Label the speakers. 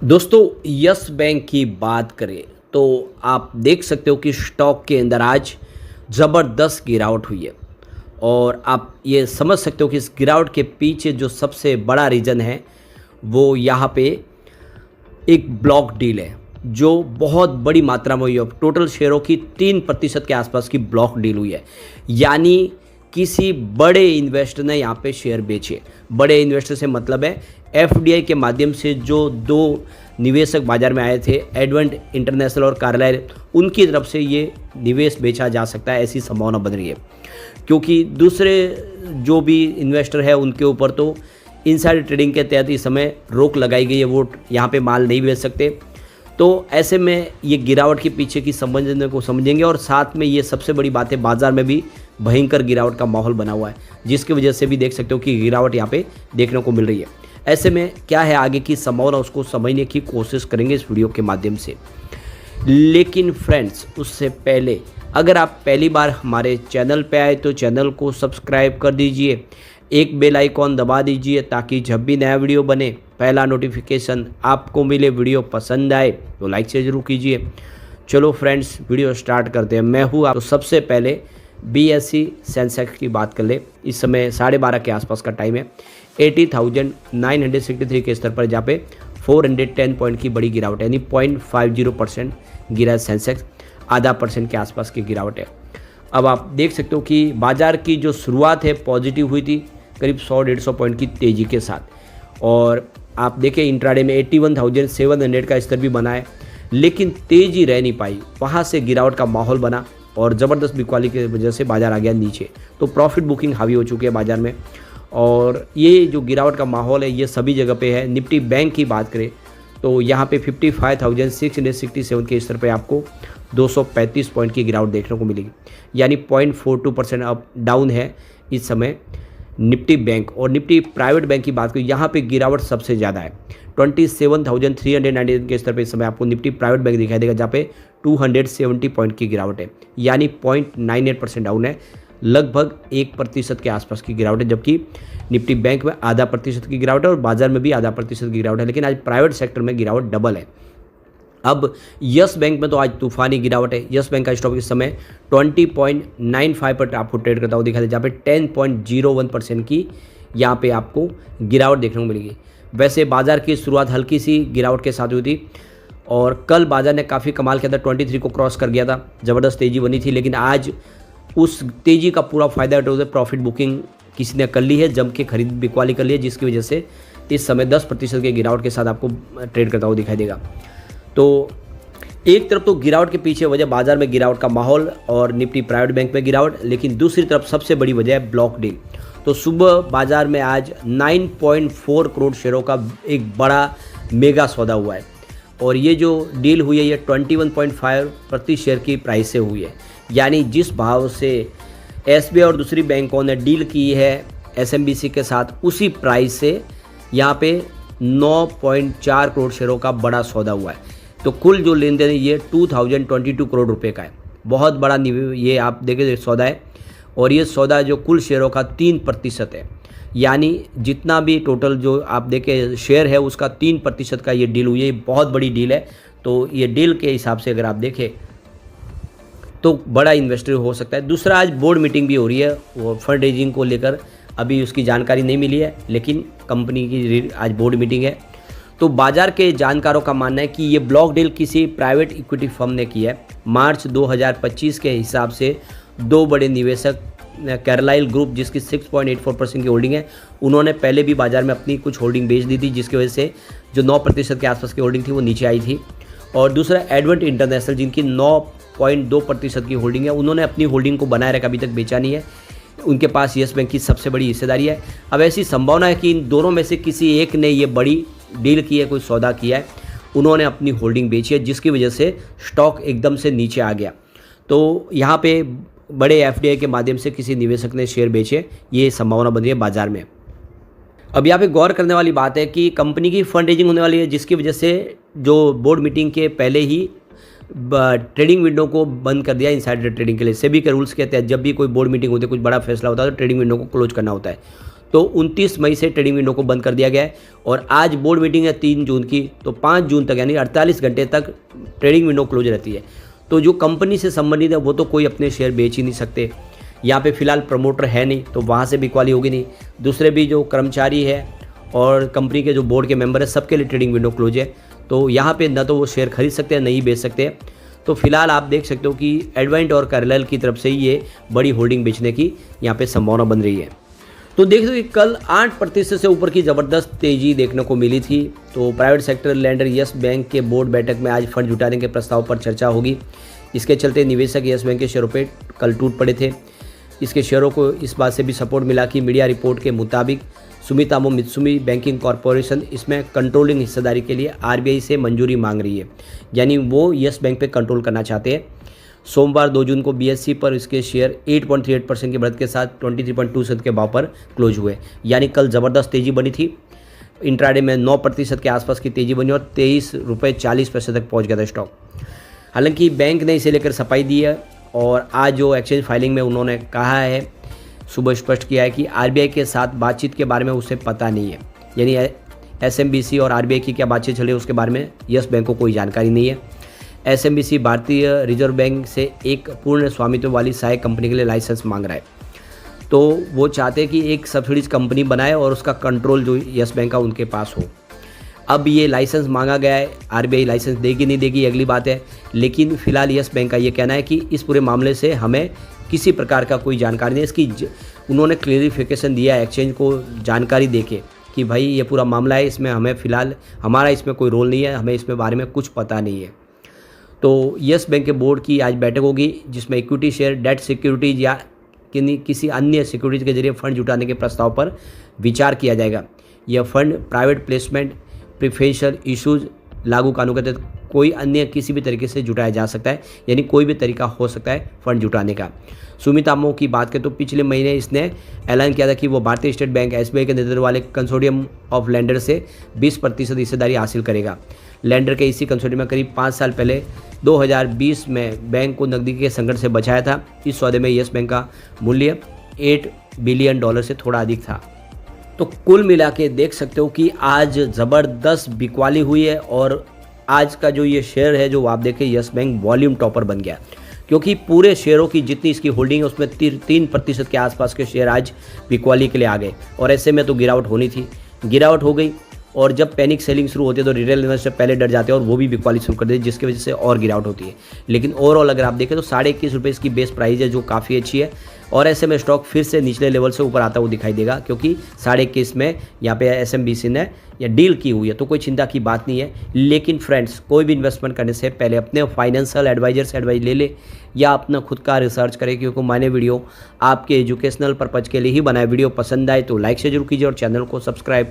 Speaker 1: दोस्तों yes bank की बात करें तो आप देख सकते हो कि स्टॉक के अंदर आज ज़बरदस्त गिरावट हुई है। और आप ये समझ सकते हो कि इस गिरावट के पीछे जो सबसे बड़ा रीज़न है वो यहाँ पे एक ब्लॉक डील है जो बहुत बड़ी मात्रा में हुई है। टोटल शेयरों की 3% के आसपास की ब्लॉक डील हुई है, यानी किसी बड़े इन्वेस्टर ने यहाँ पे शेयर बेचे। बड़े इन्वेस्टर से मतलब है एफडीआई के माध्यम से जो दो निवेशक बाजार में आए थे, एडवेंट इंटरनेशनल और कार्लाइल, उनकी तरफ से ये निवेश बेचा जा सकता है, ऐसी संभावना बन रही है। क्योंकि दूसरे जो भी इन्वेस्टर है उनके ऊपर तो इनसाइडर ट्रेडिंग के तहत इस समय रोक लगाई गई है, वो यहाँ पे माल नहीं बेच सकते। तो ऐसे में ये गिरावट के पीछे की समझने को समझेंगे, और साथ में ये सबसे बड़ी बात है बाजार में भी भयंकर गिरावट का माहौल बना हुआ है, जिसकी वजह से भी देख सकते हो कि गिरावट यहाँ पे देखने को मिल रही है। ऐसे में क्या है आगे की संभावना, उसको समझने की कोशिश करेंगे इस वीडियो के माध्यम से। लेकिन फ्रेंड्स, उससे पहले अगर आप पहली बार हमारे चैनल पे आए तो चैनल को सब्सक्राइब कर दीजिए, एक बेल आइकॉन दबा दीजिए ताकि जब भी नया वीडियो बने पहला नोटिफिकेशन आपको मिले। वीडियो पसंद आए तो लाइक से ज़रूर कीजिए। चलो फ्रेंड्स, वीडियो स्टार्ट करते हैं। मैं हूँ आप। तो सबसे पहले बीएसई सेंसेक्स की बात कर ले। इस समय 12:30 के आसपास का टाइम है। 80,963 के स्तर पर, जहाँ पे 410 पॉइंट की बड़ी गिरावट है, यानी 0.50% गिरा है सेंसेक्स, ½ % के आसपास की गिरावट है। अब आप देख सकते हो कि बाजार की जो शुरुआत है पॉजिटिव हुई थी, करीब 100-150 पॉइंट की तेज़ी के साथ। और आप देखें इंट्राडे में 81,700 का स्तर भी बना है, लेकिन तेज़ी रह नहीं पाई, वहाँ से गिरावट का माहौल बना और ज़बरदस्त बिकवाली की वजह से बाजार आ गया नीचे। तो प्रॉफिट बुकिंग हावी हो चुकी है बाजार में, और ये जो गिरावट का माहौल है ये सभी जगह पे है। निफ्टी बैंक की बात करें तो यहाँ पे 55,667 के स्तर पे आपको 235 पॉइंट की गिरावट देखने को मिलेगी, यानी 0.42% अप डाउन है इस समय निफ्टी बैंक। और निफ्टी प्राइवेट बैंक की बात करें, यहाँ पे गिरावट सबसे ज़्यादा है। 27,390 के स्तर पे इस समय आपको निफ्टी प्राइवेट बैंक दिखाई देगा, जहाँ पे 270 पॉइंट की गिरावट है, यानी 0.98% डाउन है। लगभग 1% के आसपास की गिरावट है, जबकि निफ्टी बैंक में ½ % की गिरावट है और बाजार में भी ½% की गिरावट है। लेकिन आज प्राइवेट सेक्टर में गिरावट डबल है। अब यस बैंक में तो आज तूफानी गिरावट है। यस बैंक का स्टॉक इस समय 20.95 पर आपको ट्रेड करता हुआ दिखाई दे, जहाँ पे 10.01% की यहाँ पे आपको गिरावट देखने को मिलेगी। वैसे बाजार की शुरुआत हल्की सी गिरावट के साथ हुई थी, और कल बाजार ने काफ़ी कमाल के अंदर 23 को क्रॉस कर गया था, ज़बरदस्त तेज़ी बनी थी। लेकिन आज उस तेज़ी का पूरा फ़ायदा उठाते हुए प्रॉफिट बुकिंग किसी ने कर ली है, जम के खरीद बिकवाली कर ली है, जिसकी वजह से इस समय 10% के गिरावट के साथ आपको ट्रेड करता हुआ दिखाई देगा। तो एक तरफ तो गिरावट के पीछे वजह बाजार में गिरावट का माहौल और निफ्टी प्राइवेट बैंक में गिरावट, लेकिन दूसरी तरफ सबसे बड़ी वजह है ब्लॉक डील। तो सुबह बाजार में आज 9.4 करोड़ शेयरों का एक बड़ा मेगा सौदा हुआ है, और ये जो डील हुई है ये 21.5 प्रति शेयर की प्राइस से हुई है, यानी जिस भाव से एसबीआई और दूसरी बैंकों ने डील की है एसएमबीसी के साथ, उसी प्राइस से यहाँ पे 9.4 करोड़ शेयरों का बड़ा सौदा हुआ है। तो कुल जो लेन देन है ये 2022 करोड़ रुपए का है। बहुत बड़ा ये आप देखें सौदा है, और ये सौदा जो कुल शेयरों का 3% है, यानी जितना भी टोटल जो आप देखें शेयर है उसका 3% का ये डील हुई है। बहुत बड़ी डील है। तो ये डील के हिसाब से अगर आप देखें तो बड़ा इन्वेस्टर हो सकता है। दूसरा, आज बोर्ड मीटिंग भी हो रही है, वो फंड रेजिंग को लेकर अभी उसकी जानकारी नहीं मिली है, लेकिन कंपनी की आज बोर्ड मीटिंग है। तो बाजार के जानकारों का मानना है कि ये ब्लॉक डील किसी प्राइवेट इक्विटी फर्म ने की है। मार्च 2025 के हिसाब से दो बड़े निवेशक कार्लाइल ग्रुप, जिसकी 6.84% की होल्डिंग है, उन्होंने पहले भी बाजार में अपनी कुछ होल्डिंग बेच दी थी, जिसकी वजह से जो 9% के आसपास की होल्डिंग थी वो नीचे आई थी। और दूसरा एडवेंट इंटरनेशनल, जिनकी 9.2% की होल्डिंग है, उन्होंने अपनी होल्डिंग को बनाए रखा, अभी तक बेचा नहीं है। उनके पास यस बैंक की सबसे बड़ी हिस्सेदारी है। अब ऐसी संभावना है कि इन दोनों में से किसी एक ने ये बड़ी डील की है, कोई सौदा किया है, उन्होंने अपनी होल्डिंग बेची है, जिसकी वजह से स्टॉक एकदम से नीचे आ गया। तो यहाँ पे बड़े एफडीआई के माध्यम से किसी निवेशक ने शेयर बेचे, ये संभावना बन रही है बाजार में। अब यहाँ पे गौर करने वाली बात है कि कंपनी की फंड रेजिंग होने वाली है, जिसकी वजह से जो बोर्ड मीटिंग के पहले ही ट्रेडिंग विंडो को बंद कर दिया इनसाइडर ट्रेडिंग के लिए। सेबी के रूल्स के तहत जब भी कोई बोर्ड मीटिंग होती है, कुछ बड़ा फैसला होता है, तो ट्रेडिंग विंडो को क्लोज करना होता है। तो 29 मई से ट्रेडिंग विंडो को बंद कर दिया गया है और आज बोर्ड मीटिंग है 3 जून की, तो 5 जून तक यानी 48 घंटे तक ट्रेडिंग विंडो क्लोज रहती है। तो जो कंपनी से संबंधित है वो तो कोई अपने शेयर बेच ही नहीं सकते। यहाँ पे फिलहाल प्रमोटर है नहीं तो वहाँ से बिकवाली होगी नहीं। दूसरे भी जो कर्मचारी है और कंपनी के जो बोर्ड के मेंबर है सबके लिए ट्रेडिंग विंडो क्लोज है, तो यहाँ पे ना तो वो शेयर खरीद सकते हैं नहीं बेच सकते। तो फिलहाल आप देख सकते हो कि एडवेंट और कार्लाइल की तरफ से ही ये बड़ी होल्डिंग बेचने की यहाँ पे संभावना बन रही है। तो देख दो कि कल 8% से ऊपर की ज़बरदस्त तेज़ी देखने को मिली थी। तो private sector lender yes bank के बोर्ड बैठक में आज फंड जुटाने के प्रस्ताव पर चर्चा होगी। इसके चलते निवेशक यस बैंक के शेयरों पे कल टूट पड़े थे। इसके शेयरों को इस बात से भी सपोर्ट मिला कि मीडिया रिपोर्ट के मुताबिक सुमितोमो मित्सुमी बैंकिंग कॉरपोरेशन इसमें कंट्रोलिंग हिस्सेदारी के लिए आरबीआई से मंजूरी मांग रही है, यानी वो यस बैंक पे कंट्रोल करना चाहते हैं। सोमवार 2 जून को बीएसई पर इसके शेयर 8.38% की बढ़त के साथ 23.2 के भाव पर क्लोज हुए, यानी कल ज़बरदस्त तेज़ी बनी थी। इंट्राडे में 9% के आसपास की तेज़ी बनी और 23 रुपये 40 पैसे तक पहुंच गया था स्टॉक। हालांकि बैंक ने इसे लेकर सफाई दी है और आज जो एक्सचेंज फाइलिंग में उन्होंने कहा है, सुबह स्पष्ट किया है कि आरबीआई के साथ बातचीत के बारे में उसे पता नहीं है, यानी एसएमबीसी और आरबीआई की क्या बातचीत चल रही है उसके बारे में यस बैंक को कोई जानकारी नहीं है। एसएमबीसी भारतीय रिजर्व बैंक से एक पूर्ण स्वामित्व वाली सहायक कंपनी के लिए लाइसेंस मांग रहा है। तो वो चाहते हैं कि एक सब्सिडीज कंपनी बनाए और उसका कंट्रोल जो यस बैंक का उनके पास हो। अब ये लाइसेंस मांगा गया है, आरबीआई लाइसेंस देगी नहीं देगी अगली बात है, लेकिन फिलहाल यस बैंक का ये कहना है कि इस पूरे मामले से हमें किसी प्रकार का कोई जानकारी नहीं। इसकी उन्होंने क्लेरिफिकेशन दिया है एक्सचेंज को जानकारी देके कि भाई ये पूरा मामला है, इसमें हमें फ़िलहाल हमारा इसमें कोई रोल नहीं है, हमें इसमें बारे में कुछ पता नहीं है। तो यस बैंक के बोर्ड की आज बैठक होगी जिसमें इक्विटी शेयर, डेट सिक्योरिटीज या किसी अन्य सिक्योरिटीज के जरिए फंड जुटाने के प्रस्ताव पर विचार किया जाएगा। यह fund private placement, preferential issues लागू कानून के तहत कोई अन्य किसी भी तरीके से जुटाया जा सकता है, यानी कोई भी तरीका हो सकता है फंड जुटाने का। सुमितोमो की बात करें तो पिछले महीने इसने ऐलान किया था कि वो भारतीय स्टेट बैंक एसबीआई के नेतृत्व वाले कंसोर्टियम ऑफ लेंडर से 20% हिस्सेदारी हासिल करेगा। लेंडर के इसी कंसोर्टियम में करीब 5 साल पहले 2020 में बैंक को नकदी के संकट से बचाया था। इस सौदे में यस बैंक का मूल्य $8 बिलियन से थोड़ा अधिक था। तो कुल मिला के देख सकते हो कि आज ज़बरदस्त बिकवाली हुई है और आज का जो ये शेयर है जो आप देखें यस बैंक वॉल्यूम टॉपर बन गया, क्योंकि पूरे शेयरों की जितनी इसकी होल्डिंग है उसमें 3% के आसपास के शेयर आज बिकवाली के लिए आ गए। और ऐसे में तो गिरावट होनी थी, गिरावट हो गई और जब पैनिक सेलिंग शुरू होती है तो रिटेल इन्वेस्टर पहले डर जाते हैं और वो भी बिकवाली शुरू कर देते हैं, जिसकी वजह से और गिरावट होती है। लेकिन ओवरऑल अगर आप देखें तो 21.5 रुपये इसकी बेस प्राइस है जो काफ़ी अच्छी है और ऐसे में स्टॉक फिर से निचले लेवल से ऊपर आता हुआ दिखाई देगा, क्योंकि 21.5 में यहाँ पे एसएमबीसी ने या डील की हुई है, तो कोई चिंता की बात नहीं है। लेकिन फ्रेंड्स, कोई भी इन्वेस्टमेंट करने से पहले अपने फाइनेंशियल एडवाइजर से एडवाइस ले ले या अपना खुद का रिसर्च करें, क्योंकि मैंने वीडियो आपके एजुकेशनल पर्पज़ के लिए ही बनाया। वीडियो पसंद आए तो लाइक से जरूर कीजिए और चैनल को सब्सक्राइब